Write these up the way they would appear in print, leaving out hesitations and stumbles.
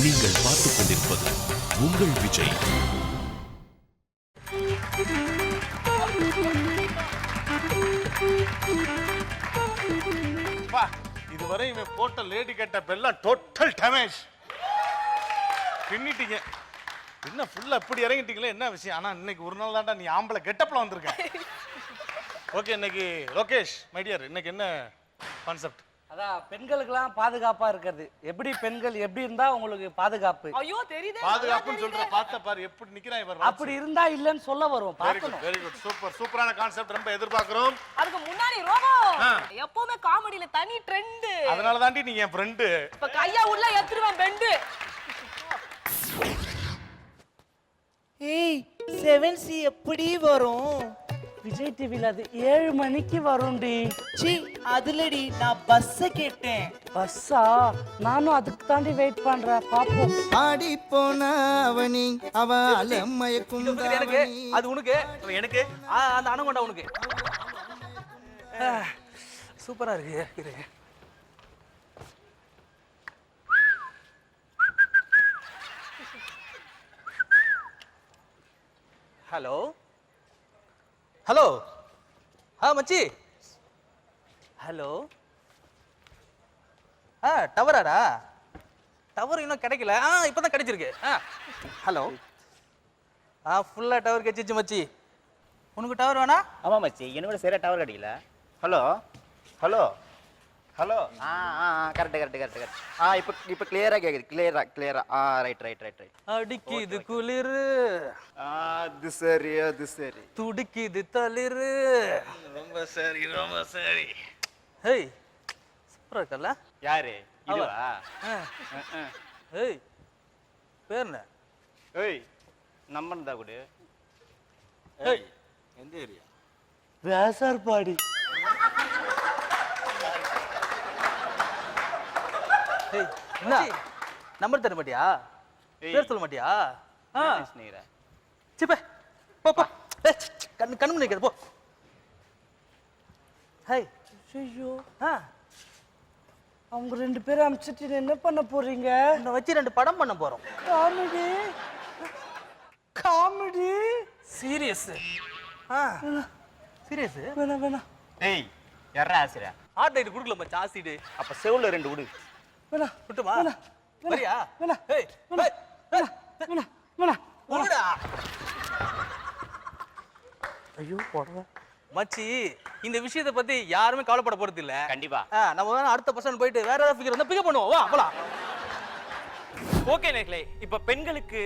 நீங்கள் பார்த்துக் கொண்டிருப்பது உங்கள் விஜய். இதுவரை இவன் போட்ட லேடி கெட்ட பெல்லாம் டோட்டல் டேமேஜ் பின்னிட்டீங்க. என்ன ஃபுல்லா இப்படி இறங்கிட்டீங்களே, என்ன விஷயம்? ஆனா இன்னைக்கு ஒரு நாள் தான்டா நீ ஆம்பளை கெட்டப்ல வந்திருக்க. ஓகே, இன்னைக்கு லோகேஷ் மை டியர், இன்னைக்கு என்ன கான்செப்ட்? அதான் பெண்களுக்கெல்லாம் பாதுகாப்பா இருக்கிறது. எப்படி பெண்கள் எப்படி இருந்தா உங்களுக்கு பாதுகாப்பு? ஐயோ தெரியுதே, பாதுகாப்புன்னு சொல்ற பார்த்த பாரு எப்படி நிக்கிறான் இவர். அப்படி இருந்தா இல்லன்னு சொல்ல வரும். பார்க்கணும். வெரி குட், சூப்பர், சூப்பரான கான்செப்ட், ரொம்ப எதிர்பார்க்கிறோம். அதுக்கு முன்னாடி ரோபோ எப்பவுமே காமெடியில தனி ட்ரெண்ட். அதனால தாண்டி நீ என் ஃப்ரெண்ட். இப்ப கையா உள்ள எத்துருவேன் பெண்டு. ஏய் 7C எப்படி வரும்? விஜய் டிவில அது 7 மணிக்கு வரும்டி. சி அதுலடி நான் பஸ்ஸ கேட்டேன். பஸ்ஸா? நானும் அதுக்கு தாண்டி வெயிட் பண்றேன். பாப்போம். ஆடி போன அவனி அவ அலமயக்கும் எனக்கு அது உனக்கு எனக்கு அந்த அணங்கொண்டா உனக்கு. சூப்பரா இருக்கு. ஹலோ ஹலோ மச்சி. ஹலோ டவராடா? டவர் இன்னும் கிடைக்கல. இப்பதான் கிடைச்சிருக்கு. ஹலோ ஃபுல்லா டவர் கிடைச்சிச்சு மச்சி. உனக்கு டவர் வேணா? ஆமா மச்சி, என்னோட சரியா டவர் கிடைக்கல. Hello hello hello correct. இப்போ கிளியரா கேக்குது. கிளியரா ரைட். அடிக்குது குளிர், அது சரி துடிக்குது தளிர். ரொம்ப சரி. ஹேய் சூப்பரா இருக்கல. யாரு இதுவா? ஏய் பேர் என்ன? ஏய் நம்பர் தான் கொடு. ஏய் எந்த ஏரியா? வேசார்பாடி. ஏய் என்ன நம்பர் தர மாட்டியா? பேர் சொல்ல மாட்டியா? சிப்பே போ கண்ணு நிக்கிறது போ. ஹேய் ஐயோ, அவங்க 2 பேரும் அனுப்பிச்சிட்டு என்ன பண்ண போறீங்க? உன்னை வச்சு 2 படம் பண்ண போறோம். Comedy serious. சீரியஸ் வேணாம். ஏய் யாரா ஆசிரா? ஹார்ட் ரைட் குடுக்கல மச்சி, ஆசிட். அப்ப செவுல 2 விடு. வேணாம். விட்டுமா? வரியா? வேணாம். ஏய் ஓடுடா. ஐயோ போடுறேன் மச்சி, இந்த விஷயத்தை பத்தி யாருமே கவலைப்பட போறது இல்ல. கண்டிப்பா நம்ம அடுத்த பர்சன் போயிட்டு வேற ஏதாவது ஃபிகர் வந்தா பிக் பண்ணுவோம். வா போலாம். ஓகே நேர்களே, இப்ப பெண்களுக்கு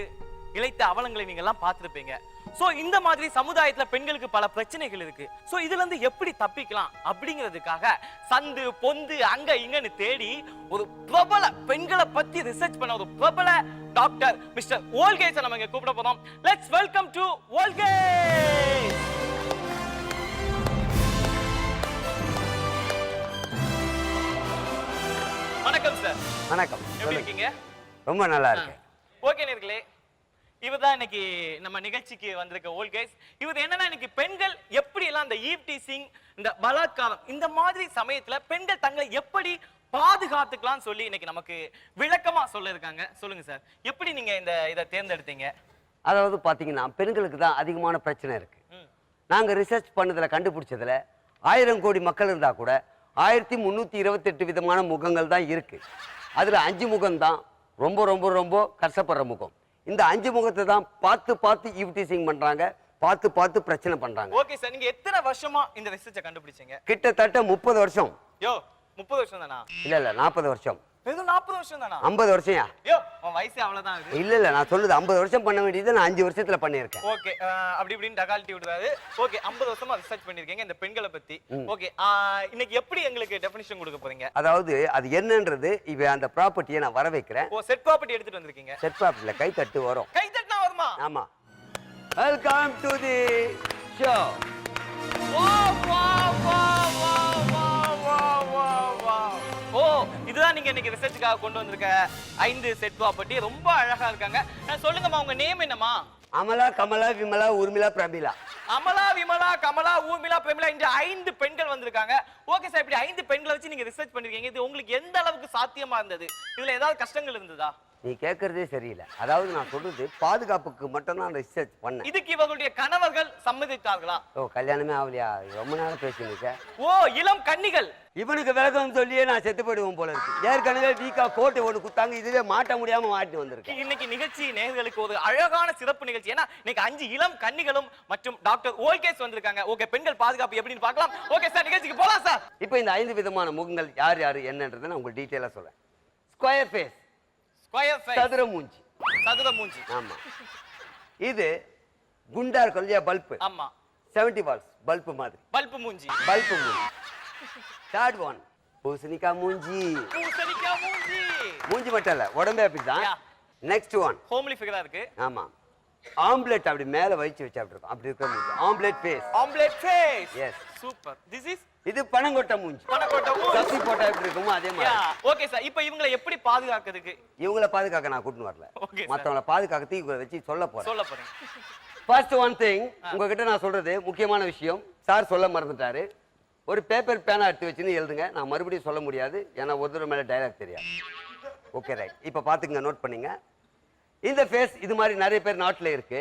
இழைத்த அவலங்களை நீங்க எல்லாம் பார்த்திருப்பீங்க. சோ இந்த மாதிரி சமுதாயத்துல பெண்களுக்கு பல பிரச்சனைகள் இருக்கு. சோ இதுல இருந்து எப்படி தப்பிக்கலாம் அப்படிங்கிறதுக்காக சந்து பொந்து அங்க இங்கன்னு தேடி ஒரு பிரபல பெண்களை பத்தி ரிசர்ச் பண்ண ஒரு பிரபல டாக்டர் மிஸ்டர் ஓல்கேஸ் நம்ம இங்க கூப்பிட போறோம். லெட்ஸ் வெல்கம் டு ஓல்கேஸ். வணக்கம் சார். வணக்கம். எப்படி இருக்கீங்க? ரொம்ப நல்லா இருக்கு. ஓகே நேர்களே, இவர்தான் இன்னைக்கு நம்ம நிகழ்ச்சிக்கு வந்திருக்க ஓல்கேஸ். இவர் என்னன்னா இன்னைக்கு பெண்கள் எப்படி எல்லாம் இந்த ஈவ் டீசிங், இந்த பலாத்காரம் இந்த மாதிரி சமயத்துல பெண்கள் தங்களை எப்படி பாதுகாத்துக்கலாம் சொல்லி இன்னைக்கு நமக்கு விளக்கமா சொல்ல இருக்காங்க. சொல்லுங்க சார், எப்படி நீங்க இதை தேர்ந்தெடுத்தீங்க? அதாவது பாத்தீங்கன்னா பெண்களுக்கு தான் அதிகமான பிரச்சனை இருக்கு. நாங்க ரிசர்ச் பண்ணதுல கண்டுபிடிச்சதுல 1000 கோடி மக்கள் இருந்தா கூட 1328 விதமான முகங்கள் தான் இருக்கு. அதுல 5 முகம் தான் ரொம்ப ரொம்ப ரொம்ப கஷ்டப்படுற முகம். இந்த 5 முகத்தை தான் பார்த்து ஈவ் டீசிங் பண்றாங்க, பார்த்து பிரச்சனை பண்றாங்க. ஓகே சார், நீங்க எத்தனை வருஷமா இந்த ரிசர்ச்சை கண்டுபிடிச்சீங்க? கிட்டத்தட்ட 30 வருஷம். யோ 30 வருஷம் தானா? இல்ல 40 வருஷம். வெறும் 40 வருஷம் தானா? 50 வருஷம். யோ உன் வயசே அவ்வளவுதான் இது. இல்ல நான் சொல்லுது 50 வருஷம் பண்ண வேண்டியது நான் 5 வருஷத்துல பண்ணியிருக்கேன். ஓகே, அப்படி இப்படின்னு டகால்ட்டி விடுறாரு. ஓகே, 50 வருஷமா ரிசர்ச் பண்ணிருக்கீங்க இந்த பெண்களை பத்தி. ஓகே, இன்னைக்கு எப்படி எங்களுக்கு டெஃபினிஷன் கொடுக்க போறீங்க? அதாவது அது என்னன்றது இப்ப அந்த ப்ராப்பர்ட்டியை நான் வர வைக்கிறேன். ஓ, செட் ப்ராப்பர்ட்டி எடுத்துட்டு வந்திருக்கீங்க. செட் ப்ராப்பர்ட்டில கை தட்டு வரும். கை தட்டினா வருமா? ஆமா. Welcome to the show. வா வா வா வா வா வா வா வா. ஓ, இதுதான் நீங்க இன்னைக்கு ரிசர்ச்சுக்காக கொண்டு வந்திருக்க 5 செட் ப்ராப்பர்ட்டி. ரொம்ப அழகா இருக்காங்க. சொல்லுங்கம்மா, உங்க நேம் என்னம்மா? அமலா, கமலா, விமலா, உர்மிளா, பிரமிளா. அமலா, விமலா, கமலா, ஊர்மிளா, பிரமிளா இந்த 5 பெண்கள் வந்திருக்காங்க. ஓகே சார், இப்படி 5 பெண்களை வச்சு நீங்க ரிசர்ச் பண்ணிருக்கீங்க. இது உங்களுக்கு எந்த அளவுக்கு சாத்தியமா இருந்தது? இதுல ஏதாவது கஷ்டங்கள் இருந்ததா? நீ கேட்கறதே சரியில்லை. அதாவது நான் சொல்றது பாதுகாப்புக்கு மட்டும் தான் ரிசர்ச் பண்ணேன். இதுக்கு இவர்களுடைய கணவர்கள் சம்மதித்தார்களா? ஓ, கல்யாணமே ஆகலையா? ரொம்ப நேரம் பேசிட்டு. ஓ, இளம் கன்னிகள். இவனுக்கு விளக்கம் சொல்லியே நான் செத்து போயிடுவோம் போல இருக்கு. ஏற்கனவே வீக்கா கோட்டை ஒன்று குத்தாங்க, இதுவே மாட்ட முடியாம மாட்டி வந்திருக்கேன். இன்னைக்கு நிகழ்ச்சி நேயர்களுக்கு ஒரு அழகான சிறப்பு நிகழ்ச்சி. ஏன்னா இன்னைக்கு 5 இளம் கன்னிகளும் மற்றும் டாக்டர் ஓல்கேஸ் வந்திருக்காங்க. ஓகே, பெண்கள் பாதுகாப்பு எப்படின்னு பார்க்கலாம். ஓகே சார், நிகழ்ச்சிக்கு போலாம் சார். இப்போ இந்த 5 விதமான முகங்கள் யார் யார் என்னன்றதை நான் உங்களுக்கு டீட்டெயிலா சொல்றேன். ஸ்கொயர் ஃபேஸ், ஸ்கொயர் ஃபேஸ், சதுர மூஞ்சி. சதுர மூஞ்சி. ஆமா. இது குண்டா இருக்கும் இல்லையா, பல்பு. ஆமா, 70 வால்ஸ் பல்பு மாதிரி. பல்பு மூஞ்சி. பல்பு மூஞ்சி. தேர்ட் ஒன் பூசணிக்கா மூஞ்சி. பூசணிக்கா மூஞ்சி. மூஞ்சி மட்டும் இல்ல, உடம்பே அப்படிதான். நெக்ஸ்ட் ஒன் ஹோம்லி ஃபிகரா இருக்கு. ஆமா, ஆம்லெட் அப்படி மேல வச்சு வச்சு அப்படி இருக்கும். அப்படி இருக்க மூஞ்சி, omelette face. Omelette face. Yes, super. This is இது பனங்கொட்டை மூஞ்சி. பனங்கொட்டை மூஞ்சி. சப்பி போட்டா எப்படி இருக்குமோ அதே மாதிரி. ஓகே சார், இப்போ இவங்களை எப்படி பாதுகாக்கிறதுக்கு? இவங்கள பாதுகாக்க நான் கூட்டிட்டு வரல. Okay, மத்தவங்கள பாதுகாக்கிறதுக்கு இவங்களை வச்சு சொல்ல போறேன். சொல்ல போறேன். ஃபர்ஸ்ட் ஒன் திங், உங்ககிட்ட நான் சொல்றது முக்கியமான விஷயம். சார் சொல்ல மறந்துட்டாரு. ஒரு பேப்பர் பேனா எடுத்து வச்சுன்னு எழுதுங்க. நான் மறுபடியும் சொல்ல முடியாது, ஏன்னா ஒரு தடவை மேல டைலாக் தெரியாது. ஓகே ரைட், இப்போ பாத்துக்கங்க, நோட் பண்ணீங்க. இந்த ஃபேஸ் இது மாதிரி நிறைய பேர் நாட்டில் இருக்கு.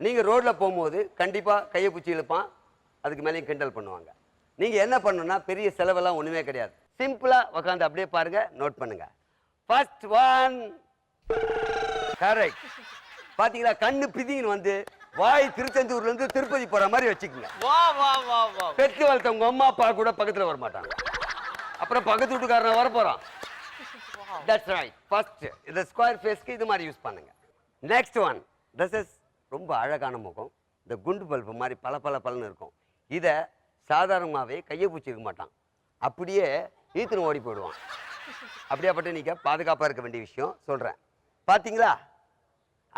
நீங்க ரோட்ல போகும்போது கண்டிப்பா கையை பிடிச்சி இழுப்பான், அதுக்கு மேலேயும் கிண்டல் பண்ணுவாங்க. நீங்க என்ன பண்ணணும்னா பெரிய செலவெல்லாம் ஒண்ணுமே கிடையாது. சிம்பிளா உட்காந்து அப்படியே பாருங்க, நோட் பண்ணுங்க. First one correct. பாத்தீங்களா, கண்ணு பிதின்னு வந்து வாய் திருச்செந்தூர்ல இருந்து திருப்பதி போற மாதிரி வச்சுக்கோங்க. வா வா வா வா. பெற்று வளர்த்த உங்க அம்மா அப்பா கூட பக்கத்துல வர மாட்டாங்க. அப்புறம் பக்கத்து வீட்டுக்காரன் வர போறான். That's right. ஃபர்ஸ்ட் இந்த ஸ்கொயர் ஃபேஸ்க்கு இது மாதிரி யூஸ் பண்ணுங்க. நெக்ஸ்ட் ஒன், திஸ் இஸ் ரொம்ப அழகான முகம். இந்த குண்டு பல்பு மாதிரி பல பல பலன்னு இருக்கும். இதை சாதாரணமாகவே கையை பிடிச்சிருக்க மாட்டான், அப்படியே ஈத்துன்னு ஓடி போயிடுவான். அப்படியாப்பட்ட நீங்கள் பாதுகாப்பாக இருக்க வேண்டிய விஷயம் சொல்கிறேன். பார்த்தீங்களா,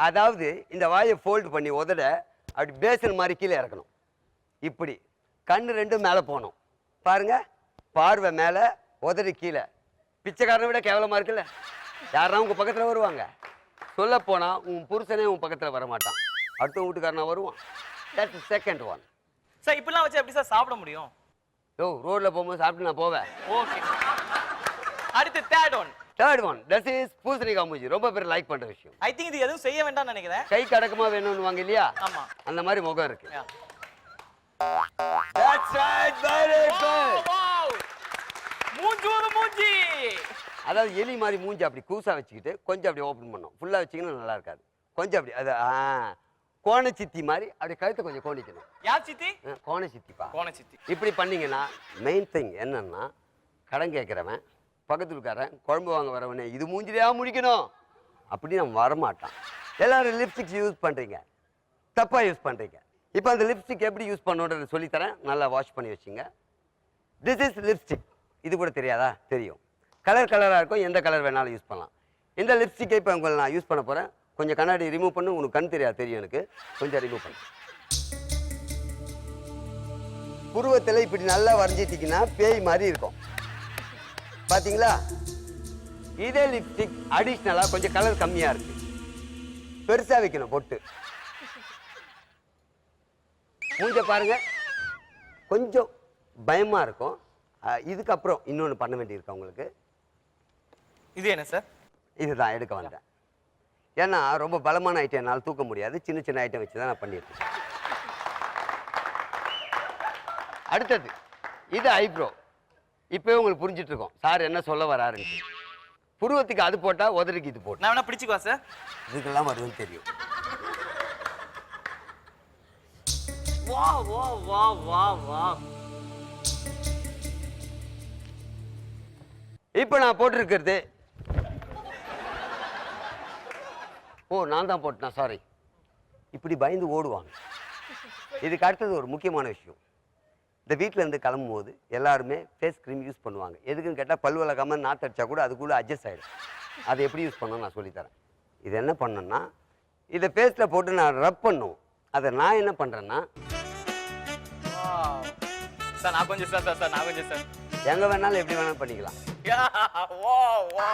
அதாவது இந்த வாயை ஃபோல்டு பண்ணி உதட அப்படி பேசன் மாதிரி கீழே இறக்கணும். இப்படி கண்ணு ரெண்டும் மேலே போகணும். பாருங்க, பார்வை மேலே, உதடு கீழே. பிச்சைக்காரனை விட கேவலமாக இருக்குல்ல? யாருன்னா உங்கள் பக்கத்தில் வருவாங்க? சொல்ல போனால் உன் புருஷனே உன் பக்கத்தில் வர மாட்டான், அடுத்த வீட்டுக்காரனா வருவான். That's second one. சார், இப்படிலாம் வச்சு எப்படி சார் சாப்பிட முடியும்? யோ, ரோட்ல போகும்போது சாப்பிட்டு நான் போவேன். ஓகே. அடுத்து third one. Third one, this is பூசணிக்காய் மூஞ்சி. ரொம்ப பேர் லைக் பண்ற விஷயம். ஐ திங்க் இது எதுவும் செய்ய வேண்டாம்னு நினைக்கிறேன். கை கடக்கமா வேணும்னு வாங்க இல்லையா? ஆமா, அந்த மாதிரி முகம் இருக்கு. Yeah. That's right, very good. Wow. மூஞ்சி ஒரு மூஞ்சி. அதாவது எலி மாதிரி மூஞ்சி அப்படி கூசா வச்சுக்கிட்டு கொஞ்சம் அப்படி ஓப்பன் பண்ணும். ஃபுல்லா வச்சீங்கன்னா நல்லா இருக்காது. கொஞ்சம் அப்படி அது கோண சித்தி மாதிரி அப்படி கழுத்தை கொஞ்சம் கோணிக்கணும். யார் சித்தி? கோண சித்திப்பா. கோண சித்தி. இப்படி பண்ணீங்கன்னா மெயின் திங் என்னன்னா, கடன் கேட்குறவன், பக்கத்துக்காரன், குழம்பு வாங்க வரவனே இது மூஞ்சிலையா முடிக்கணும் அப்படி நம்ம வரமாட்டான். எல்லாரும் லிப்ஸ்டிக்ஸ் யூஸ் பண்ணுறீங்க, தப்பாக யூஸ் பண்ணுறீங்க. இப்போ அந்த லிப்ஸ்டிக் எப்படி யூஸ் பண்ணணுன்றதை சொல்லித்தரேன், நல்லா வாஷ் பண்ணி வச்சுங்க. This is lipstick. இது கூட தெரியாதா? தெரியும். கலர் கலராக இருக்கும், எந்த கலர் வேணாலும் யூஸ் பண்ணலாம். இந்த லிப்ஸ்டிக்கை இப்போ உங்களை நான் யூஸ் பண்ண போகிறேன். கொஞ்சம் கண்ணாடி ரிமூவ் பண்ணு, உனக்கு கண் தெரியாது, தெரியும் எனக்கு. கொஞ்சம் ரிமூவ் பண்ணு. புருவத்தில் இப்படி நல்லா வரைஞ்சிட்டிங்கன்னா பேய் மாதிரி இருக்கும். பார்த்தீங்களா? இதே லிப்ஸ்டிக் அடிஷ்னலாக கொஞ்சம் கலர் கம்மியாக இருக்கு, பெருசாக வைக்கணும் பொட்டு. மூஞ்ச பாருங்க, கொஞ்சம் பயமாக இருக்கும். இதுக்கப்புறம் இன்னொன்று பண்ண வேண்டியிருக்கு உங்களுக்கு. இது என்ன சார்? இதுதான் எடுக்க வந்தேன். ஏன்னா ரொம்ப பலமான ஐட்டம் என்னால் தூக்க முடியாது, சின்ன சின்ன ஐட்டம் வச்சு தான் நான் பண்ணியிருக்கேன். அடுத்தது இது ஐப்ரோ. இப்போவே உங்களுக்கு புரிஞ்சிட்டு இருக்கோம் சார் என்ன சொல்ல வராருன்னு. புருவத்துக்கு அது போட்டா, உதடுக்கு இது போட்டா. நான் வேணா பிடிச்சிக்குவா சார்? இதுக்கெல்லாம் வருதுன்னு தெரியும். வா வா வா வா வா. இப்போ நான் போட்டிருக்கிறது, ஓ நான் தான் போட்டேன், சாரி. இப்படி பயந்து ஓடுவாங்க. இதுக்கு அடுத்தது ஒரு முக்கியமான விஷயம். இந்த வீட்டில் இருந்து கிளம்பும் போது எல்லாருமே ஃபேஸ் க்ரீம் யூஸ் பண்ணுவாங்க. எதுக்குன்னு கேட்டால் பல் விளக்காம நாத்தடிச்சா கூட அதுக்குள்ளே அட்ஜஸ்ட் ஆகிடும். அதை எப்படி யூஸ் பண்ணணும் நான் சொல்லித்தரேன். இது என்ன பண்ணேன்னா, இதை ஃபேஸில் போட்டு நான் ரப் பண்ணும். அதை நான் என்ன பண்ணுறேன்னா, சார் நான் கொஞ்சம் சார் சார் சார் நான் கொஞ்சம் சார் எங்கே வேணாலும் எப்படி வேணாலும் பண்ணிக்கலாம். வா வா.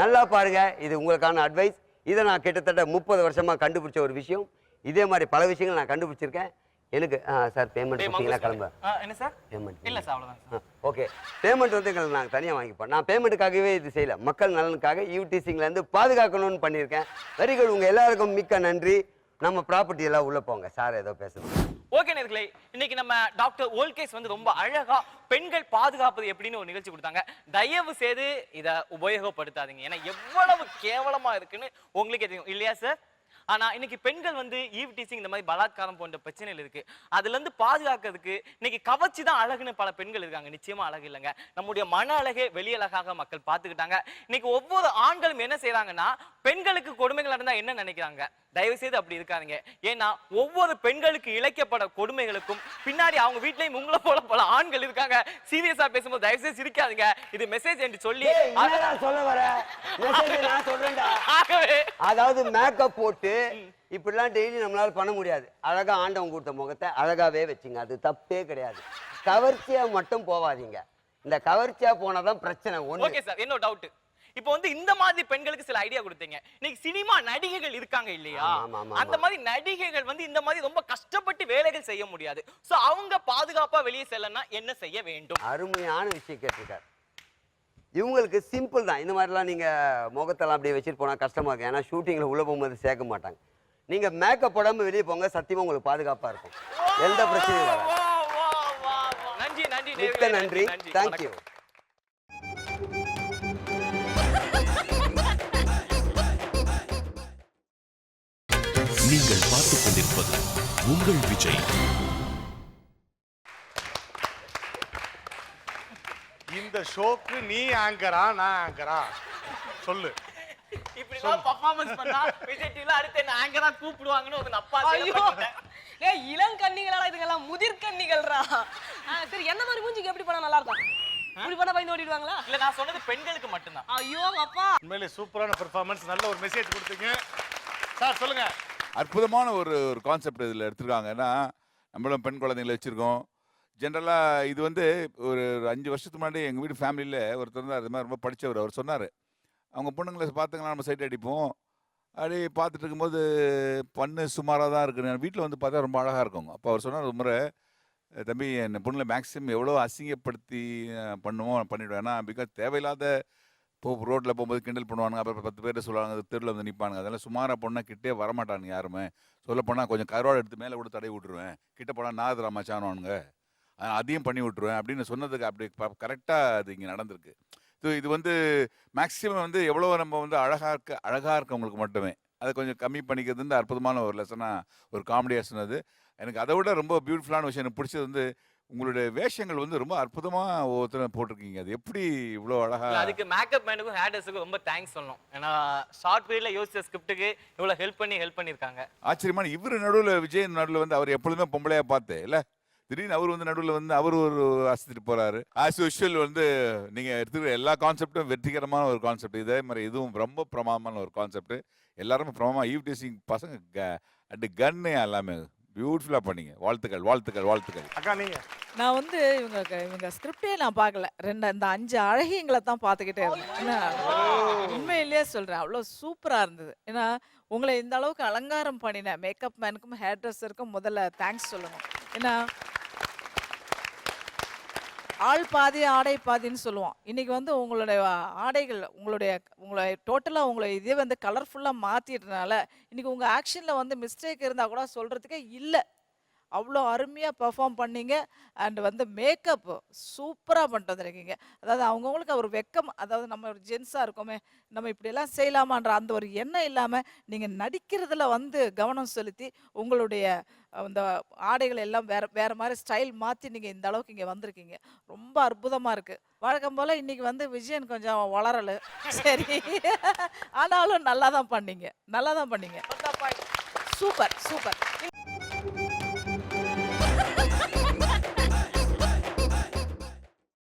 நல்லா பாருங்க, இது உங்களுக்கான அட்வைஸ். இதை நான் கிட்டத்தட்ட 30 வருஷமாக கண்டுபிடிச்ச ஒரு விஷயம். இதே மாதிரி பல விஷயங்கள் நான் கண்டுபிடிச்சிருக்கேன். எனக்கு சார் பேமெண்ட் கொடுத்தீங்கன்னா கிளம்ப என்ன சார்? பேமெண்ட் இல்ல சார், அவ்வளவுதான் சார். ஓகே பேமெண்ட் வந்து எங்களுக்கு நாங்கள் தனியாக வாங்கிப்போம். நான் பேமெண்ட்டுக்காகவே இது செய்யல, மக்கள் நலனுக்காக யூடிசிங்லேருந்து பாதுகாக்கணும்னு பண்ணியிருக்கேன். வெரி குட், உங்கள் எல்லாருக்கும் மிக்க நன்றி. நம்ம ப்ராப்பர்ட்டி எல்லாம் உள்ளே போங்க. சார் ஏதோ பேசணும். ஓகே நேர்களே, இன்னைக்கு நம்ம டாக்டர் ஓல்கேஸ் வந்து ரொம்ப அழகா பெண்கள் பாதுகாப்பது எப்படின்னு ஒரு நிகழ்ச்சி கொடுத்தாங்க. தயவு செய்து இதை உபயோகப்படுத்தாதீங்க, ஏன்னா எவ்வளவு கேவலமா இருக்குன்னு உங்களுக்கே தெரியும் இல்லையா சார்? ஆனா இன்னைக்கு பெண்கள் வந்து ஈவ் டீசிங் இந்த மாதிரி பலாத்காரம் போன்ற பிரச்சனைகள் இருக்கு. அதுல இருந்து பாதுகாக்கிறதுக்கு இன்னைக்கு கவர்ச்சி தான் அழகுன்னு பல பெண்கள் இருக்காங்க. நிச்சயமா அழகு இல்லைங்க, நம்முடைய மன அழகே வெளியழகாக மக்கள் பார்த்துக்கிட்டாங்க. இன்னைக்கு ஒவ்வொரு ஆண்களும் என்ன செய்யறாங்கன்னா, பெண்களுக்கு கொடுமைகள் நடந்தா என்ன நினைக்கிறாங்க? தயவு செய்து அப்படி இருக்காதீங்க. ஏன்னா ஒவ்வொரு பெண்களுக்கு இழைக்கப்பட கொடுமைகளுக்கும் பின்னாடி அவங்க வீட்லயும் உங்களை போல பல ஆண்கள் இருக்காங்க. சீரியஸா பேசும்போது தயவு செய்து சிரிக்காதீங்க. இது மெசேஜ் என்று சொல்லி சொல்ல வர நான் சொல்றேன்டா. ஆகவே அதாவது மேக்கப் போட்டு இப்படிலாம் டெய்லி நம்மளால பண்ண முடியாது. அழகா ஆண்டவன் கொடுத்த முகத்தை அழகாவே வச்சுங்க, அது தப்பே கிடையாது. கவர்ச்சியா மட்டும் போவாதீங்க. இந்த கவர்ச்சியா போனாதான் பிரச்சனை. ஓகே சார், என்ன டவுட்? இப்போ வந்து இந்த மாதிரி பெண்களுக்கு சில ஐடியா கொடுத்தீங்க. இன்னைக்கு சினிமா நடிகைகள் இருக்காங்க இல்லையா, அந்த மாதிரி நடிகைகள் வந்து இந்த மாதிரி ரொம்ப கஷ்டப்பட்டு வேலைகள் செய்ய முடியாது. சோ அவங்க பாதுகாப்பா வெளியே செல்லனா என்ன செய்ய வேண்டும்? அருமையான விஷயம் கேட்டிருக்காரு. இவங்களுக்கு சிம்பிள் தான். இந்த மாதிரிலாம் நீங்கள் முகத்தெல்லாம் அப்படியே வச்சுட்டு போனால் கஷ்டமாக இருக்கும். ஏன்னா ஷூட்டிங்கில் உள்ளே போகும்போது சேர்க்க மாட்டாங்க. நீங்கள் மேக்கப் போடாமல் வெளியே போங்க, சத்தியமாக உங்களுக்கு பாதுகாப்பாக இருக்கும். எந்த பிரச்சனையும் வராது. நன்றி நன்றி மிக்க நன்றி, தேங்க்யூ. நீங்கள் பார்த்துக் கொண்டிருப்பது உங்கள் விஜய். இந்த ஷோக்கு நீ ஆங்கரா நான் ஆங்கரா சொல்லு. இப்படி எல்லாம் பெர்ஃபார்மன்ஸ் பண்ணா விஜய் டிவில அடுத்து என்ன ஆங்கரா கூப்பிடுவாங்கன்னு ஒரு அப்பா. ஐயோ டேய், இளங்கன்னிகளா இதுங்கெல்லாம் முதிர்கன்னிகள்ரா. சரி, என்ன மாதிரி மூஞ்சிக்கு எப்படி பண்ணா நல்லா இருக்கும்? இப்படி பண்ணா பயந்து ஓடிடுவாங்களா? இல்ல, நான் சொன்னது பெண்களுக்கு மட்டும்தான். ஐயோ அப்பா, உண்மையிலே சூப்பரான பெர்ஃபார்மன்ஸ், நல்ல ஒரு மெசேஜ் கொடுத்தீங்க சார். சொல்லுங்க. அற்புதமான ஒரு கான்செப்ட் இதில் எடுத்துருக்காங்க. ஏன்னா நம்மளும் பெண் குழந்தைங்களை வச்சுருக்கோம். ஜென்ரலாக இது வந்து ஒரு 5 வருஷத்துக்கு முன்னாடி எங்கள் வீட்டு ஃபேமிலியில் ஒருத்தர் தான் அது மாதிரி ரொம்ப படித்தவர். அவர் சொன்னார், அவங்க பொண்ணுங்களை பார்த்துங்கன்னா நம்ம சைட் அடிப்போம். அப்படி பார்த்துட்டு இருக்கும்போது பொண்ணு சுமாராக தான் இருக்குது, வீட்டில் வந்து பார்த்தா ரொம்ப அழகாக இருக்கும். அப்போ அவர் சொன்னார், ஒரு முறை தம்பி என் பொண்ணுல மேக்ஸிமம் எவ்வளோ அசிங்கப்படுத்தி பண்ணுவோம் பண்ணிவிடுவேன். ஏன்னா பிகாஸ் தேவையில்லாத ரோட்டில் போகும்போது கிண்டல் பண்ணுவானுங்க, அப்புறம் 10 பேர் சொல்லுவாங்க, தெருவில் வந்து நிற்பானுங்க. அதெல்லாம் சுமாராக பொண்ணால் கிட்டே வரமாட்டானுங்க யாருமே. சொல்ல போனால் கொஞ்சம் கருவாடு எடுத்து மேலே கூட தடவி விட்டுருவேன், கிட்ட போனால் நாதுரா மச்சானுவானுங்க, அதையும் பண்ணி விட்டுருவேன் அப்படின்னு சொன்னதுக்கு அப்படி கரெக்டாக அது இங்கே நடந்திருக்கு. ஸோ இது வந்து மேக்ஸிமம் வந்து எவ்வளோ நம்ம வந்து அழகாக இருக்கவங்களுக்கு மட்டுமே அதை கொஞ்சம் கம்மி பண்ணிக்கிறது அற்புதமான ஒரு லெசனாக ஒரு காமெடியாக சொன்னது. எனக்கு அதை விட ரொம்ப பியூட்டிஃபுல்லான விஷயம் எனக்கு பிடிச்சது வந்து உங்களுடைய வேஷங்கள் வந்து ரொம்ப அற்புதமாக ஒவ்வொருத்தரும் போட்டிருக்கீங்க. அது எப்படி இவ்வளோ அழகாக? அதுக்கு மேக்கப் மேனுக்கும் ஹேர் ட்ரெஸ்ஸுக்கும் ரொம்ப தேங்க்ஸ் சொல்லணும். ஏன்னா ஷார்ட் பீரியட்ல யோசிச்ச ஸ்கிரிப்டுக்கு இவ்வளோ ஹெல்ப் பண்ணியிருக்காங்க. ஆச்சரியமான. இவர் நடுவில் விஜய் நடுவில் வந்து அவர் எப்பொழுதுமே பொம்பளையா பார்த்தேன் இல்லை, திடீர்னு அவர் வந்து நடுவில் வந்து அவர் ஒரு அசத்திட்டு போறாரு. ஆஸ் யூஷுவல் வந்து நீங்கள் எடுத்துக்கிற எல்லா கான்செப்டும் வெற்றிகரமான ஒரு கான்செப்ட். இதே மாதிரி இதுவும் ரொம்ப பிரமாதமான ஒரு கான்செப்ட். எல்லாருமே பிரமாதமாக ஈவ் டீசிங் பசங்க அண்டு கன்னு எல்லாமே பியூட்டிஃபுல்லாக பண்ணீங்க. வாழ்த்துக்கள் வாழ்த்துக்கள் வாழ்த்துக்கள். அக்கா நீங்க? நான் வந்து இவங்க ஸ்கிரிப்டே நான் பார்க்கல, இந்த 5 அழகிங்களை தான் பார்த்துக்கிட்டே இருந்தேன். உண்மையிலேயே சொல்கிறேன், அவ்வளோ சூப்பராக இருந்தது. ஏன்னா உங்களை இந்த அளவுக்கு அலங்காரம் பண்ணினேன் மேக்கப் மேனுக்கும் ஹேர் ட்ரெஸ்ஸருக்கும் முதல்ல தேங்க்ஸ் சொல்லணும். ஏன்னா ஆள் பாதி ஆடை பாதின்னு சொல்லுவோம். இன்னைக்கு வந்து உங்களுடைய ஆடைகள் உங்களுடைய டோட்டலாக உங்களை இதே வந்து கலர்ஃபுல்லாக மாற்றிட்டனால இன்னைக்கு உங்கள் ஆக்ஷனில் வந்து மிஸ்டேக் இருந்தால் கூட சொல்கிறதுக்கே இல்லை. அவ்வளோ அருமையாக பெர்ஃபார்ம் பண்ணீங்க. அண்ட் வந்து மேக்கப் சூப்பராக பண்ணிட்டு வந்திருக்கீங்க. அதாவது அவங்கவுங்களுக்கு ஒரு வெக்கம், அதாவது நம்ம ஒரு ஜென்ஸாக இருக்கோமே, நம்ம இப்படியெல்லாம் செய்யலாமான்ற அந்த ஒரு எண்ணம் இல்லாமல் நீங்கள் நடிக்கிறதுல வந்து கவனம் செலுத்தி உங்களுடைய அந்த ஆடைகள் எல்லாம் வேற மாதிரி ஸ்டைல் மாற்றி நீங்கள் இந்த அளவுக்கு இங்கே வந்திருக்கீங்க. ரொம்ப அற்புதமாக இருக்குது. வழக்கம் போல் இன்னைக்கு வந்து விஜயன் கொஞ்சம் வளரலை, சரி, ஆனாலும் நல்லா தான் பண்ணீங்க, நல்லா தான் பண்ணீங்க. Super super.